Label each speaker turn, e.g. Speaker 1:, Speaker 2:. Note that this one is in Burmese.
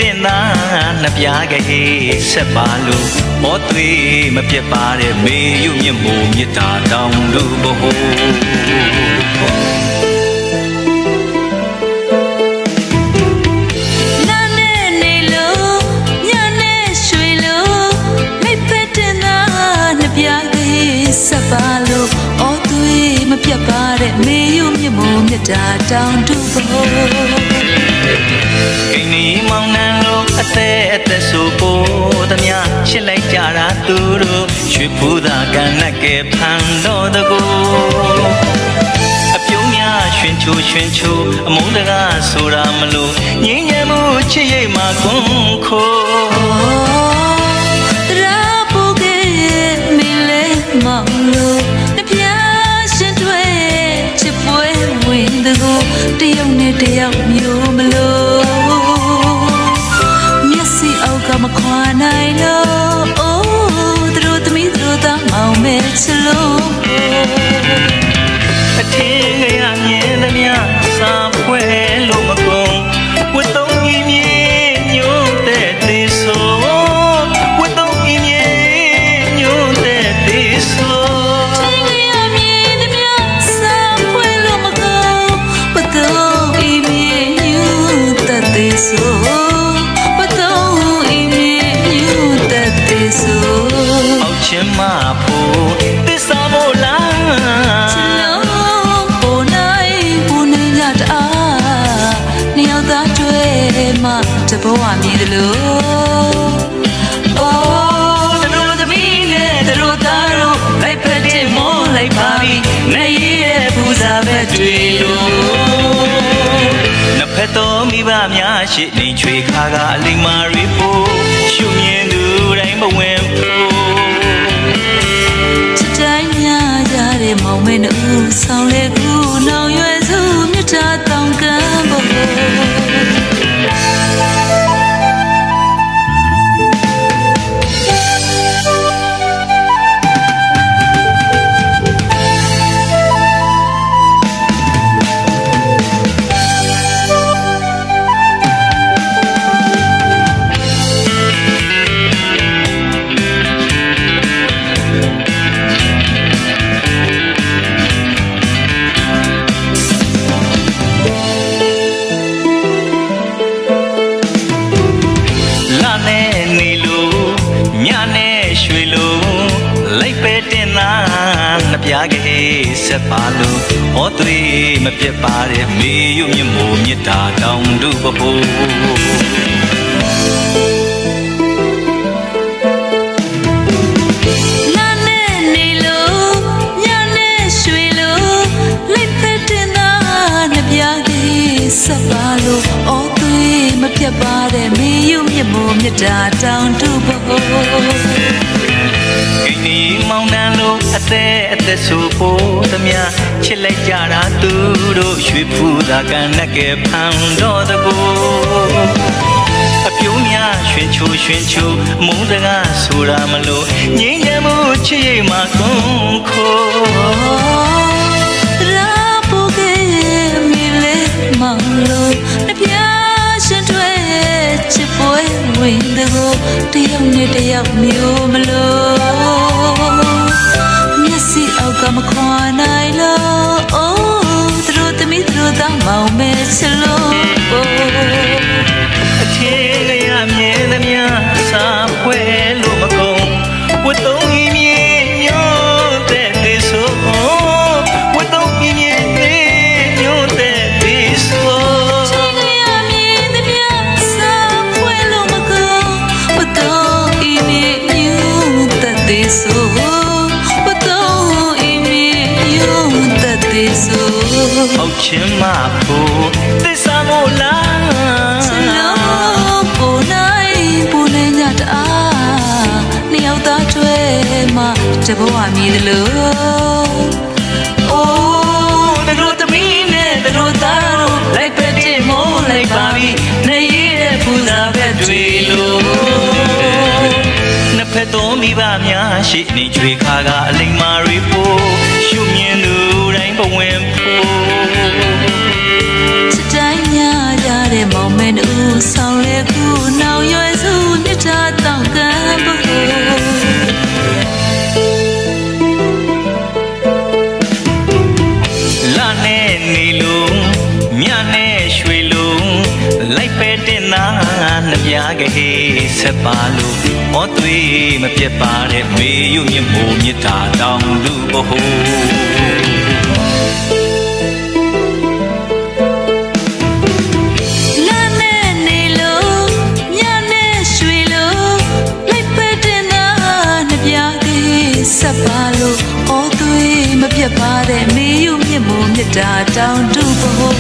Speaker 1: တင်သာနှစ်ပြားကဟေးဆက်ပါလို့မောသွေးမပြတ်ပါတဲ့မေယုမြတ်မို့မြတ်တာတောင်လူဘဟု
Speaker 2: ဆက်ပါလို့အော်သွေးမပြတ်ပါတဲ့မေယုမြတ်မို့မြတ်တာတောင်တူဖို့
Speaker 1: ကိန်းဒီမောင်နှံလို့အသက်ဆိုပို့သမျှရှစ်လိုက်ကြတာသူတို့ရွှေဖူးသာကန်နဲ့ကဲဖန်တော်တကူအပြုံးများရွှင်ချိုအမုန်းတကားဆိုတာမလို့ငြင်းငယ်မှုချစ်ရိပ်မှာကွန်ခို
Speaker 2: မောင်လို့တပြားရှင်တွေချစ်ပွဲဝင်တကူတယောက်နဲ့တယောက်မျိုးမလို့မျက်စိအောက်ကမခွာနိုင်လို့အိုးသူတို့သမီးသူတို့သားမောင်မဲချလို့
Speaker 1: အထင်ကရမြင်သမျှစာပွဲလို့မကုန်ဝတ်သုံးဤမြေညို့တဲ့တေဆိုချင်မဖို့သစ္စာမို့လား
Speaker 2: ချစ်လို့ပိုနိုင်ရတာနှစ်ယောက်သားတွေ့မှတဘောဝမြည်တယ်လို့အိုးသူတို့သမီးနဲ့သူတို့သားတို့လိုက်ဖက်တဲ့မောလိုက်ပါပြီနေရဲ့ပူဇာပဲတွေ့လို့
Speaker 1: နှစ်ဖက်တော်မိဘများရှိနေချွေခါကအလိမ္မာရီပို့ရှုမြင်သူတိုင်းမဝင်ဖို့
Speaker 2: မောင်မဲနူဆောင်လေကူနောင်ရွယ်စုမြတ်တာတောင်ကမ်းပေါ်
Speaker 1: ပြားကလေးဆက်ပါလို့ဟောသွေးမပြတ်ပါတဲ့မေယုမြတ်မို့မြတ်တာတောင်တူပဖို့
Speaker 2: နာနဲ့နေလို့ညနဲ့ရွှေလို့လိုက်သက်တင်သာနှစ်ပြားကလေးဆက်ပါလို့ဟောသွေးမပြတ်ပါတဲ့မေယုမြတ်မို့မြတ်တာတောင်တူပဖို့
Speaker 1: ကိန်းဒီမောင်နှံလို့အသက်ဆိုပို့သမျှချစ်လိုက်ကြတာသူတို့ရွှေဖူးသာကန်နဲ့ကဲဖန်တော်တကူအပြုံးများရွှင်ချိုမုန်းတကားဆိုတာမလို့ငြင်းငယ်မှုချစ်ရိပ်မှာကွန်ခို
Speaker 2: ရာပိုကေမီလေမောင်လို့တပြားရှင်တွေချစ်ပွဲဝင်တကူတယောက်နဲ့တယောက်မျိုးမလို့မျက်စိအောက်ကမခွာနိုင်လို့အိုးသူတို့သမီးသူတို့သားမောင်မဲချလို့
Speaker 1: အထင်ကရမြင်သမျှစာပွဲလို့မကုန်ဝတ်သုံးဤမြေညို့တဲ့တေဆိုဝတ်သုံးဤမြေညို့တဲ့တေဆိုဟုတ်ချင်မဖို့သစ္စာမို့လား
Speaker 2: ချစ်လို့ပိုနိုင်ရတာနှစ်ယောက်သားတွေ့မှတဘောဝမြည်တယ်လို့အိုးသူတို့သမီးနဲ့သူတို့သားတို့လိုက်ပဲတင်မို့လိုက်ပါပြီနေရဲ့ပူဇာပဲတွေ့လို့
Speaker 1: နှစ်ဖက်တော်မိဘများရှိနေချွေခါကအလိမ္မာရီပို့ရှုမြင်သူတိုင်းဘဝင်ဖို့
Speaker 2: ချစ်တိုင်းများကြတဲ့မောင်မဲနူဆောင်လေကူ
Speaker 1: ပြားကဟေးဆက်ပါလို့ဩသွေးမပြတ်ပါတဲ့မေယုမြတ်မို့မြတ်တာတောင်လူဘဟု
Speaker 2: ဆက်ပါလို့ဩသွေးမပြတ်ပါတဲ့မေယုမြတ်မို့မြတ်တာတောင်တူဖို့